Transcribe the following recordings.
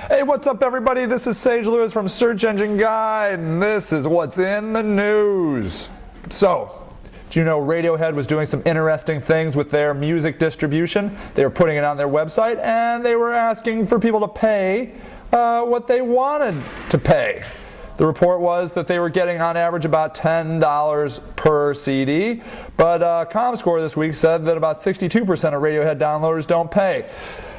Hey, what's up everybody? This is Sage Lewis from Search Engine Guide, and this is what's in the news. So, do you know Radiohead was doing some interesting things with their music distribution? They were putting it on their website, and they were asking for people to pay what they wanted to pay. The report was that they were getting on average about $10 per CD, but ComScore this week said that about 62% of Radiohead downloaders don't pay.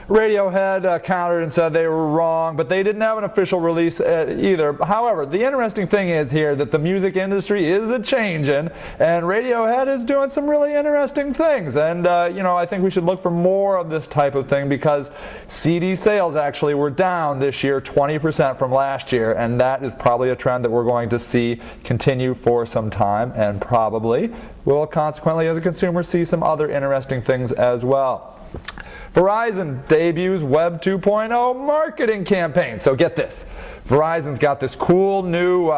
Radiohead countered and said they were wrong, but they didn't have an official release either. However, the interesting thing is here that the music industry is a-changin', and Radiohead is doing some really interesting things. And I think we should look for more of this type of thing, because CD sales actually were down this year 20% from last year, and that is probably a trend that we're going to see continue for some time, and probably will consequently, as a consumer, see some other interesting things as well. Verizon debuts Web 2.0 marketing campaign. So get this, Verizon's got this cool new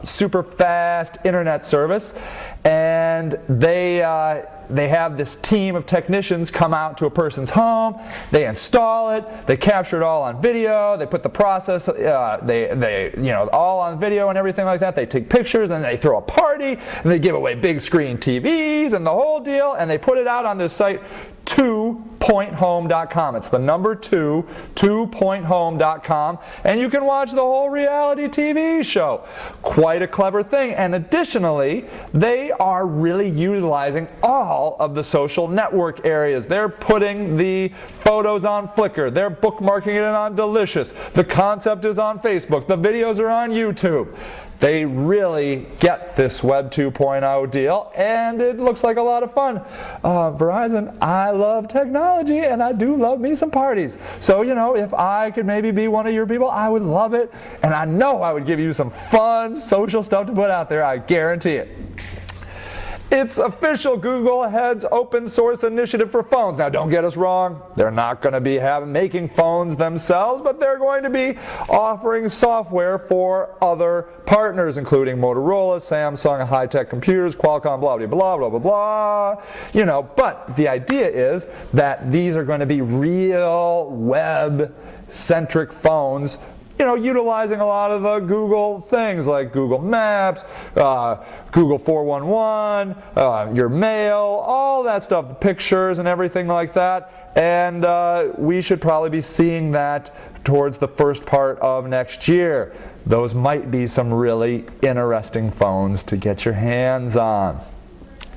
super fast internet service, and they have this team of technicians come out to a person's home, they install it, they capture it all on video, they put the process, all on video and everything like that, they take pictures and they throw a party, and they give away big screen TVs and the whole deal, and they put it out on this site, 2pointhome.com. It's the number 2, 2pointhome.com, and you can watch the whole reality TV show. Quite a clever thing, and additionally, they are really utilizing all of the social network areas. They're putting the photos on Flickr, they're bookmarking it on Delicious, the concept is on Facebook, the videos are on YouTube. They really get this Web 2.0 deal, and it looks like a lot of fun. Verizon, I love technology, and I do love me some parties. So, if I could maybe be one of your people, I would love it, and I know I would give you some fun social stuff to put out there, I guarantee it. It's official, Google heads open source initiative for phones. Now don't get us wrong, they're not going to be making phones themselves, but they're going to be offering software for other partners, including Motorola, Samsung, High-Tech Computers, Qualcomm, blah, blah, blah, blah, blah, blah. But the idea is that these are going to be real web-centric phones, utilizing a lot of the Google things like Google Maps, Google 411, your mail, all that stuff, the pictures and everything like that. And we should probably be seeing that towards the first part of next year. Those might be some really interesting phones to get your hands on.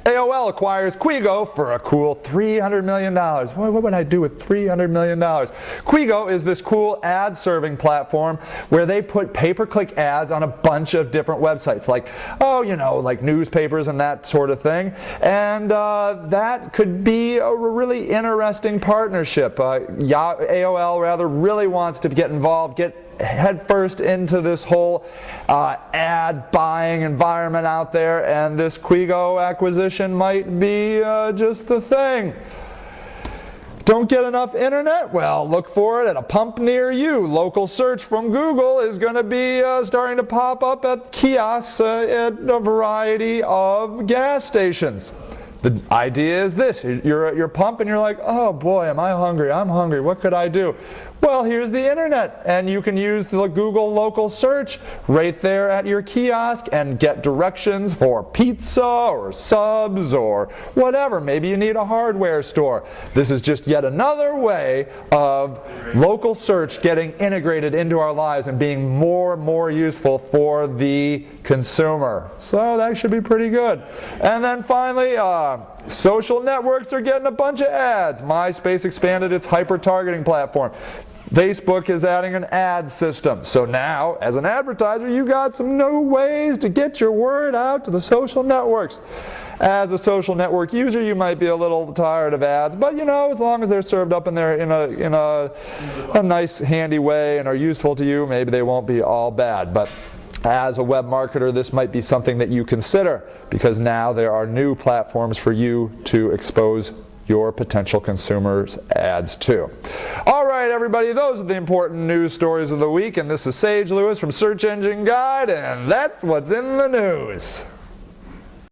AOL acquires Quigo for a cool $300 million. What would I do with $300 million? Quigo is this cool ad-serving platform where they put pay-per-click ads on a bunch of different websites, like newspapers and that sort of thing. And that could be a really interesting partnership. AOL really wants to get involved, get headfirst into this whole ad buying environment out there, and this Quigo acquisition might be just the thing. Don't get enough internet? Well, look for it at a pump near you. Local search from Google is going to be starting to pop up at kiosks at a variety of gas stations. The idea is this, you're at your pump and you're like, oh boy, am I hungry, I'm hungry, what could I do? Well, here's the internet, and you can use the Google local search right there at your kiosk and get directions for pizza or subs or whatever. Maybe you need a hardware store. This is just yet another way of local search getting integrated into our lives and being more and more useful for the consumer. So that should be pretty good. And then finally, social networks are getting a bunch of ads. MySpace expanded its hyper-targeting platform. Facebook is adding an ad system. So now, as an advertiser, you got some new ways to get your word out to the social networks. As a social network user, you might be a little tired of ads, but as long as they're served up in there in a nice, handy way and are useful to you, maybe they won't be all bad. But as a web marketer, this might be something that you consider, because now there are new platforms for you to expose your potential consumers' ads to. All right, everybody, those are the important news stories of the week, and this is Sage Lewis from Search Engine Guide, and that's what's in the news.